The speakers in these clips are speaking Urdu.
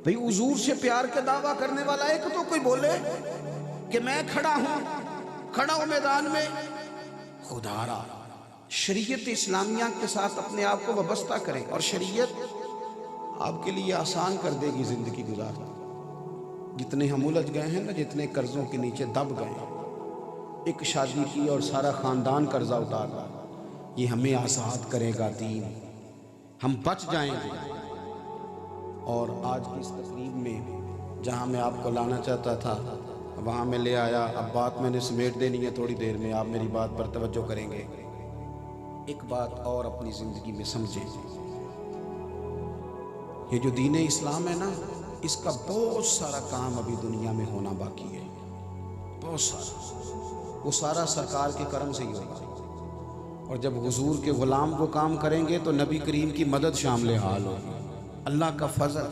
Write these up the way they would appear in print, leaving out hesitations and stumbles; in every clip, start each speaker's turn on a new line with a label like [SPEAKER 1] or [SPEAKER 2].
[SPEAKER 1] بھئی حضور سے پیار کے دعویٰ کرنے والا ایک تو کوئی بولے کہ میں کھڑا ہوں میدان میں، خدا را شریعت اسلامیہ کے ساتھ اپنے آپ کو وابستہ کریں، اور شریعت آپ کے لیے آسان کر دے گی زندگی گزارنا۔ جتنے ہم الجھ گئے ہیں نا، جتنے قرضوں کے نیچے دب گئے ہیں، ایک شادی کی اور سارا خاندان قرضہ اتار رہا، یہ ہمیں آزاد کرے گا دین، ہم بچ جائیں گے۔ اور آج کی اس تقریب میں جہاں میں آپ کو لانا چاہتا تھا وہاں میں لے آیا۔ اب بات میں نے سمیٹ دینی ہے تھوڑی دیر میں، آپ میری بات پر توجہ کریں گے۔ ایک بات اور اپنی زندگی میں سمجھیں، یہ جو دین اسلام ہے نا، اس کا بہت سارا کام ابھی دنیا میں ہونا باقی ہے، بہت سارا، وہ سارا سرکار کے کرم سے ہی ہوگا۔ اور جب حضور کے غلام وہ کام کریں گے تو نبی کریم کی مدد شامل حال ہوگی، اللہ کا فضل۔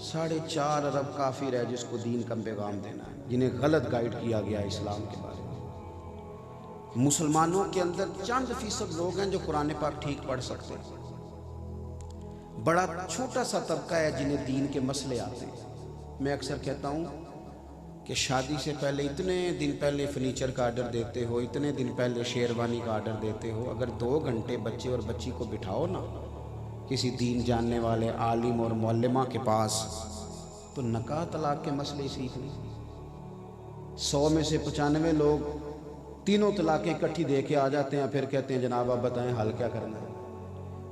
[SPEAKER 1] 4.5 ارب کافر ہے جس کو دین کا پیغام دینا ہے، جنہیں غلط گائیڈ کیا گیا ہے اسلام کے بارے میں۔ مسلمانوں کے اندر چند فیصد لوگ ہیں جو قرآن پاک ٹھیک پڑھ سکتے ہیں، بڑا چھوٹا سا طبقہ ہے جنہیں دین کے مسئلے آتے ہیں۔ میں اکثر کہتا ہوں کہ شادی سے پہلے اتنے دن پہلے فرنیچر کا آرڈر دیتے ہو، اتنے دن پہلے شیروانی کا آرڈر دیتے ہو، اگر 2 گھنٹے بچے اور بچی کو بٹھاؤ نا کسی دین جاننے والے عالم اور معلمہ کے پاس، تو نکاح طلاق کے مسئلے سیکھ لیں۔ 100 میں سے 95 لوگ تینوں طلاقیں اکٹھی دے کے آ جاتے ہیں، پھر کہتے ہیں جناب آپ بتائیں حل کیا کرنا ہے۔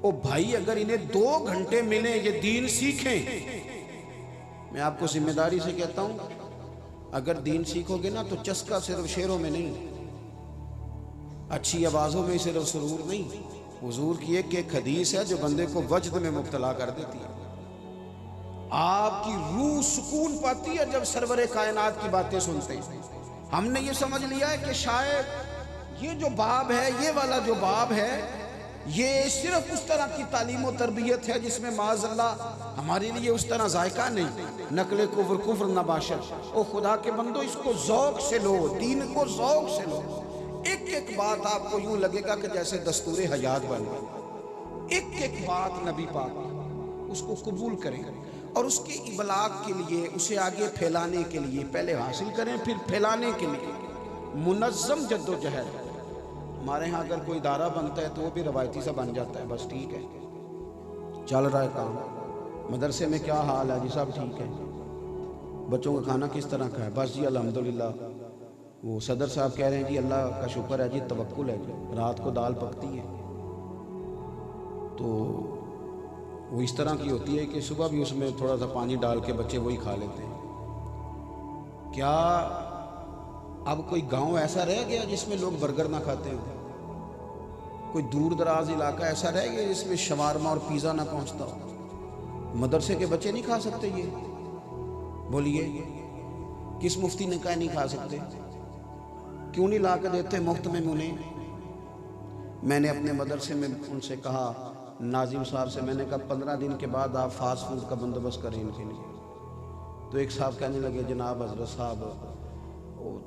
[SPEAKER 1] او بھائی، اگر انہیں 2 گھنٹے ملیں یہ دین سیکھیں۔ میں آپ کو ذمہ داری سے کہتا ہوں، اگر دین سیکھو گے نا تو چسکا صرف شعروں میں نہیں، اچھی آوازوں میں صرف سرور نہیں، حضور کی ایک حدیث ہے جو بندے کو وجد میں مبتلا کر دیتی ہے۔ آپ کی روح سکون پاتی ہے جب سرور کائنات کی باتیں سنتے ہیں۔ ہم نے یہ سمجھ لیا ہے کہ شاید یہ جو باب ہے، یہ والا جو باب ہے، یہ صرف اس طرح کی تعلیم و تربیت ہے جس میں معاذ اللہ ہمارے لیے اس طرح ذائقہ نہیں، نقل کفر نباشر۔ او خدا کے بندو، اس کو ذوق سے لو، دین کو ذوق سے لو۔ ایک ایک بات آپ کو یوں لگے گا کہ جیسے دستور حیات بن گئی، ایک بات نبی پاک اس کو قبول کریں، اور اس کے ابلاغ کے لیے، اسے آگے پھیلانے کے لیے، پہلے حاصل کریں پھر پھیلانے کے لیے منظم جد و جہد۔ ہمارے ہاں اگر کوئی ادارہ بنتا ہے تو وہ بھی روایتی سا بن جاتا ہے، بس ٹھیک ہے چل رہا ہے کام۔ مدرسے میں کیا حال ہے جی؟ سب ٹھیک ہے؟ بچوں کا کھانا کس طرح کا ہے؟ بس جی الحمدللہ۔ وہ صدر صاحب کہہ رہے ہیں جی اللہ کا شکر ہے جی، توکل ہے جی، رات کو دال پکتی ہے۔ تو وہ اس طرح کی ہوتی ہے کہ صبح بھی اس میں تھوڑا سا پانی ڈال کے بچے وہی کھا لیتے ہیں۔ کیا اب کوئی گاؤں ایسا رہ گیا جس میں لوگ برگر نہ کھاتے ہوں؟ کوئی دور دراز علاقہ ایسا رہ گیا جس میں شوارما اور پیزا نہ پہنچتا ہو؟ مدرسے کے بچے نہیں کھا سکتے یہ؟ بولیے کس مفتی نے کہا نہیں کھا سکتے؟ کیوں نہیں لا کے دیتے مفت میں انہیں؟ میں نے اپنے مدرسے میں ان سے کہا، ناظم صاحب سے میں نے کہا 15 دن کے بعد آپ فاسٹ فوڈ کا بندوبست کریں ان کے لیے۔ تو ایک صاحب کہنے لگے جناب حضرت صاحب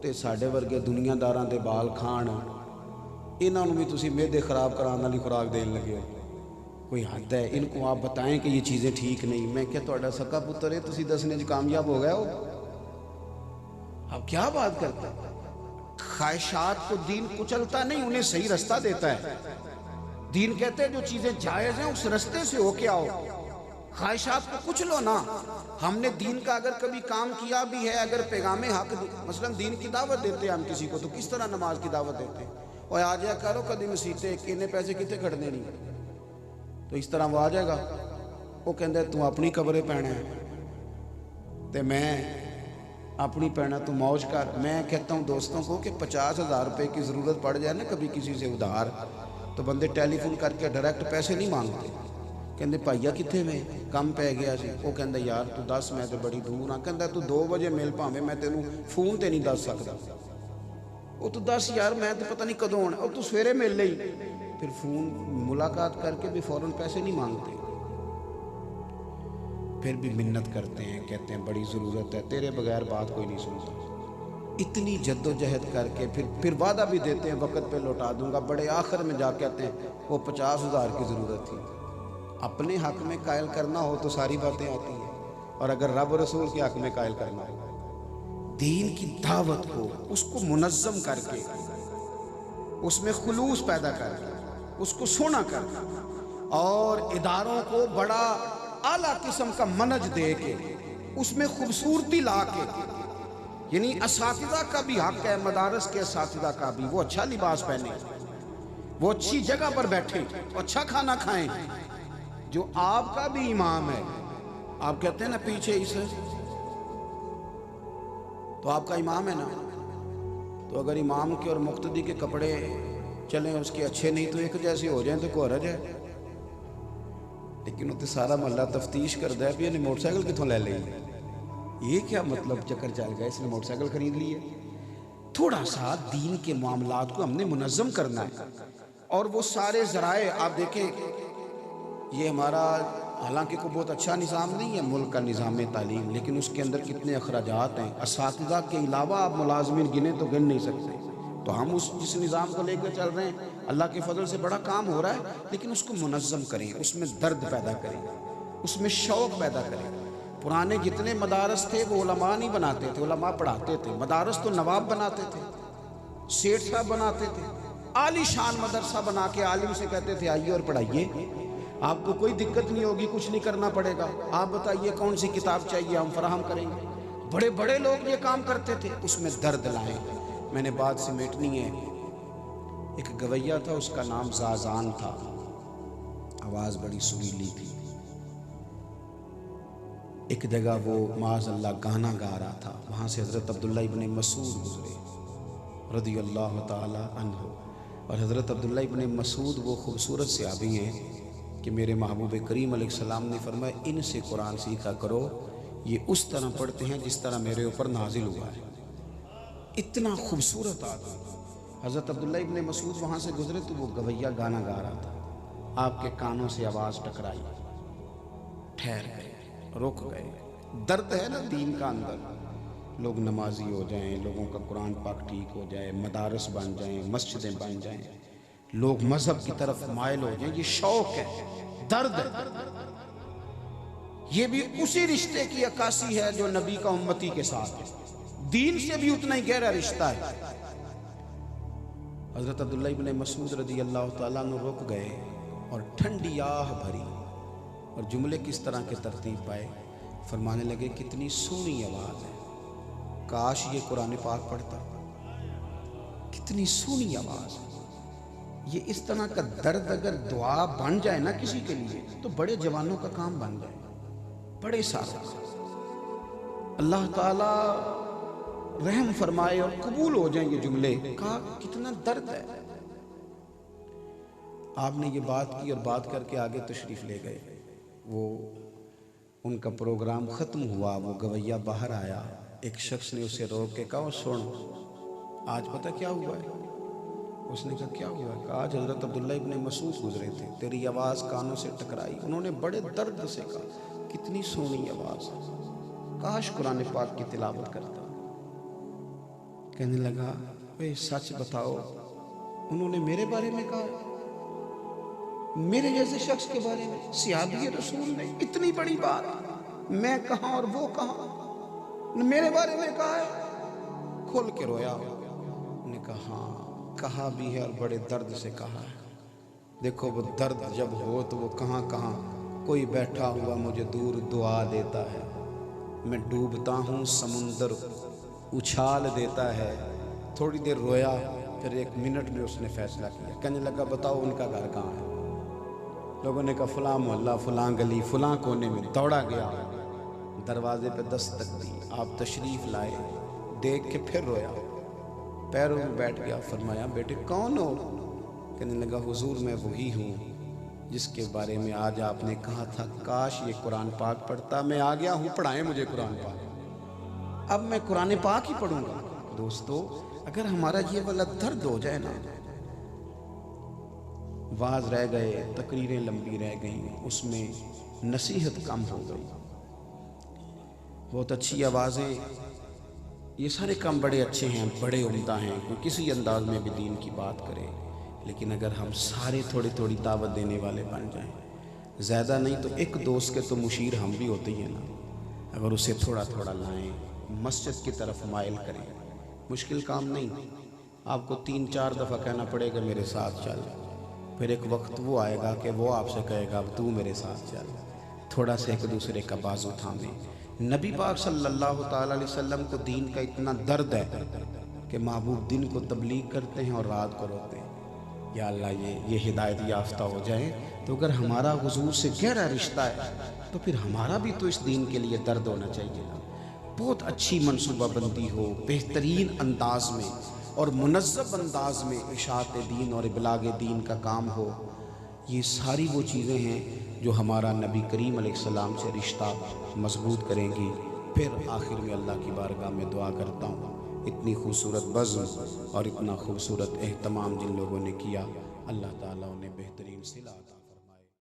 [SPEAKER 1] تے ساڈے ورگے دنیا داراں دے بال کھان، انہاں نوں بھی تسی معدے خراب کران والی خوراک دین لگے ہو، کوئی حد ہے؟ ان کو آپ بتائیں کہ یہ چیزیں ٹھیک نہیں۔ میں کہ تہاڈا سکا پتر ہے، تسی دسنے وچ کامیاب ہو گئے ہو؟ اب کیا بات کرتے ہیں؟ خواہشات کو دین کچلتا نہیں، انہیں صحیح رستہ دیتا ہے۔ دین کہتے ہیں جو چیزیں جائز ہیں اس رستے سے ہو کے آؤ، خواہشات کو کچھ لو نا۔ ہم نے دین کا اگر کبھی کام کیا بھی ہے، اگر پیغام حق مثلا دین کی دعوت دیتے ہیں ہم کسی کو، تو کس طرح نماز کی دعوت دیتے ہیں؟ اور آ جایا کرو کدی مسیتے کنے پیسے کتے کھڑنے نہیں، تو اس طرح وہ آ جائے گا، وہ کہندے تو اپنی قبریں پینا ہے تے میں اپنی پینا، تو موج کر۔ میں کہتا ہوں دوستوں کو کہ 50,000 روپے کی ضرورت پڑ جائے نا کبھی کسی سے ادھار، تو بندے ٹیلی فون کر کے ڈائریکٹ پیسے نہیں مانگتے، کہندے بھائیا کتنے میں کم پہ گیا سی؟ وہ کہندا یار تو دس میں تو بڑی دور ہاں، کہندا تو 2 بجے مل پاویں، میں تینوں فون تے نہیں دس سکدا۔ وہ تو دس یار میں تو پتہ نہیں کدوں ہونا، وہ تو سویرے مل لئی، پھر فون ملاقات کر کے بھی فوراً پیسے نہیں مانگتے، پھر بھی منت کرتے ہیں، کہتے ہیں بڑی ضرورت ہے، تیرے بغیر بات کوئی نہیں سنتا۔ اتنی جد و جہد کر کے پھر وعدہ بھی دیتے ہیں وقت پہ لوٹا دوں گا، بڑے آخر میں جا کہتے ہیں وہ 50,000 کی ضرورت تھی۔ اپنے حق میں قائل کرنا ہو تو ساری باتیں آتی ہیں، اور اگر رب و رسول کے حق میں قائل کرنا ہو، دین کی دعوت کو اس کو منظم کر کے، اس میں خلوص پیدا کر کے، اس کو سونا کر کے، اور اداروں کو بڑا اعلیٰ قسم کا منج دے کے، اس میں خوبصورتی لا کے، یعنی اساتذہ کا بھی حق ہے، مدارس کے اساتذہ کا بھی، وہ اچھا لباس پہنے، وہ اچھی جگہ پر بیٹھیں، اچھا کھانا کھائیں۔ جو آپ کا بھی امام ہے، آپ کہتے ہیں نا پیچھے اسے، تو آپ کا امام ہے نا، تو اگر امام کے اور مقتدی کے کپڑے چلیں اس کے اچھے نہیں تو ایک جیسے ہو جائیں تو کوئی حرج ہے؟ لیکن وہ تو سارا محلہ تفتیش کرتا ہے بھی انہیں موٹر سائیکل کتوں لے لیں، یہ کیا مطلب چکر چل گیا اس نے موٹر سائیکل خرید لی ہے؟ تھوڑا سا دین کے معاملات کو ہم نے منظم کرنا ہے، اور وہ سارے ذرائع آپ دیکھیں، یہ ہمارا حالانکہ کوئی بہت اچھا نظام نہیں ہے ملک کا نظام تعلیم، لیکن اس کے اندر کتنے اخراجات ہیں، اساتذہ کے علاوہ آپ ملازمین گنے تو گن نہیں سکتے، تو ہم جس نظام کو لے کر چل رہے ہیں اللہ کے فضل سے بڑا کام ہو رہا ہے، لیکن اس کو منظم کریں، اس میں درد پیدا کریں، اس میں شوق پیدا کریں۔ پرانے جتنے مدارس تھے وہ علماء نہیں بناتے تھے، علماء پڑھاتے تھے، مدارس تو نواب بناتے تھے، سیٹھ صاحب بناتے تھے، عالی شان مدرسہ بنا کے عالم سے کہتے تھے آئیے اور پڑھائیے، آپ کو کوئی دقت نہیں ہوگی، کچھ نہیں کرنا پڑے گا، آپ بتائیے کون سی کتاب چاہیے ہم فراہم کریں گے۔ بڑے بڑے لوگ یہ کام کرتے تھے، اس میں درد لائیں۔ میں نے بات سمیٹنی ہے، ایک گویہ تھا، اس کا نام زازان تھا، آواز بڑی سریلی تھی۔ ایک جگہ وہ معاذ اللہ گانا گا رہا تھا، وہاں سے حضرت عبداللہ ابن مسعود گزرے رضی اللہ تعالی عنہ، اور حضرت عبداللہ ابن مسعود وہ خوبصورت صحابی ہیں کہ میرے محبوب کریم علیہ السلام نے فرمایا ان سے قرآن سیکھا کرو، یہ اس طرح پڑھتے ہیں جس طرح میرے اوپر نازل ہوا ہے۔ اتنا خوبصورت آدمی حضرت عبداللہ ابن مسعود وہاں سے گزرے تو وہ گویہ گانا گا رہا تھا، آپ کے کانوں سے آواز ٹکرائی، ٹھہر گئے، رک گئے۔ درد ہے نا دین کا اندر، لوگ نمازی ہو جائیں، لوگوں کا قرآن پاک ٹھیک ہو جائے، مدارس بن جائیں، مسجدیں بن جائیں، لوگ مذہب کی طرف مائل ہو جائیں، یہ شوق ہے، درد ہے۔ یہ بھی اسی رشتے کی عکاسی ہے جو نبی کا امتی کے ساتھ ہے، دین سے بھی اتنا ہی گہرا رشتہ ہے۔ حضرت عبداللہ ابن مسعود رضی اللہ تعالیٰ عنہ رک گئے اور ٹھنڈی آہ بھری، اور جملے کس طرح کے ترتیب پائے، فرمانے لگے کتنی سونی آواز ہے، کاش یہ قرآن پاک پڑھتا، کتنی سونی آواز ہے۔ یہ اس طرح کا درد اگر دعا بن جائے نا کسی کے لیے تو بڑے جوانوں کا کام بن جائے، بڑے سارے، اللہ تعالیٰ رحم فرمائے اور قبول ہو جائیں یہ جملے، کہا کتنا درد ہے۔ آپ نے یہ بات کی اور بات کر کے آگے تشریف لے گئے، وہ ان کا پروگرام ختم ہوا، وہ گویہ باہر آیا، ایک شخص نے اسے روک کے کہا سن آج پتہ کیا ہوا ہے؟ اس نے کہا کیا ہوا ہے؟ کہا آج حضرت عبداللہ ابن مسعود گزرے تھے، تیری آواز کانوں سے ٹکرائی، انہوں نے بڑے درد سے کہا کتنی سونی آواز، کاش قرآن پاک کی تلاوت کرتا۔ کہنے لگا اے سچ بتاؤ، انہوں نے میرے بارے میں کہا، میرے جیسے شخص کے بارے میں، صحابی رسول نے اتنی بڑی بات، میں کہاں اور وہ کہاں، میرے بارے میں کہا ہے؟ کھل کے رویا، انہوں نے کہا ہاں کہا بھی ہے اور بڑے درد سے کہا ہے۔ دیکھو وہ درد جب ہو تو وہ کہاں کہاں، کوئی بیٹھا ہوا مجھے دور دعا دیتا ہے، میں ڈوبتا ہوں سمندر اچھال دیتا ہے۔ تھوڑی دیر رویا، پھر 1 منٹ میں اس نے فیصلہ کیا، کہنے لگا بتاؤ ان کا گھر کہاں ہے؟ لوگوں نے کہا فلاں محلہ، فلاں گلی، فلاں کونے میں۔ دوڑا گیا، دروازے پہ دستک دی، آپ تشریف لائے، دیکھ کے پھر رویا، پیروں میں بیٹھ گیا، فرمایا بیٹے کون ہو؟ کہنے لگا حضور میں وہی ہوں جس کے بارے میں آج آپ نے کہا تھا کاش یہ قرآن پاک پڑھتا، میں آ گیا ہوں، پڑھائیں مجھے قرآن پاک، اب میں قرآن پاک ہی پڑھوں گا۔ دوستو اگر ہمارا یہ والا درد ہو جائے نا، واز رہ گئے، تقریریں لمبی رہ گئیں، اس میں نصیحت کم ہو گئی، بہت اچھی آوازیں، یہ سارے کام بڑے اچھے ہیں، بڑے عمدہ ہیں، کوئی کسی انداز میں بھی دین کی بات کرے، لیکن اگر ہم سارے تھوڑی تھوڑی دعوت دینے والے بن جائیں، زیادہ نہیں تو ایک دوست کے تو مشیر ہم بھی ہوتے ہی ہیں نا، اگر اسے تھوڑا تھوڑا لائیں، مسجد کی طرف مائل کریں، مشکل کام نہیں، آپ کو 3-4 دفعہ کہنا پڑے گا میرے ساتھ چل، پھر ایک وقت وہ آئے گا کہ وہ آپ سے کہے گا اب تو میرے ساتھ چل، تھوڑا سے ایک دوسرے کا بازو تھامیں۔ نبی پاک صلی اللہ تعالیٰ علیہ وسلم کو دین کا اتنا درد ہے کہ محبوب دن کو تبلیغ کرتے ہیں اور رات کو روتے ہیں، یا اللہ یہ ہدایت یافتہ ہو جائیں۔ تو اگر ہمارا حضور سے گہرا رشتہ ہے تو پھر ہمارا بھی تو اس دین کے لیے درد ہونا چاہیے نا۔ بہت اچھی منصوبہ بندی ہو، بہترین انداز میں اور منظم انداز میں اشاعت دین اور ابلاغ دین کا کام ہو، یہ ساری وہ چیزیں ہیں جو ہمارا نبی کریم علیہ السلام سے رشتہ مضبوط کریں گی۔ پھر آخر میں اللہ کی بارگاہ میں دعا کرتا ہوں، اتنی خوبصورت بزم اور اتنا خوبصورت اہتمام جن لوگوں نے کیا، اللہ تعالیٰ انہیں بہترین صلہ عطا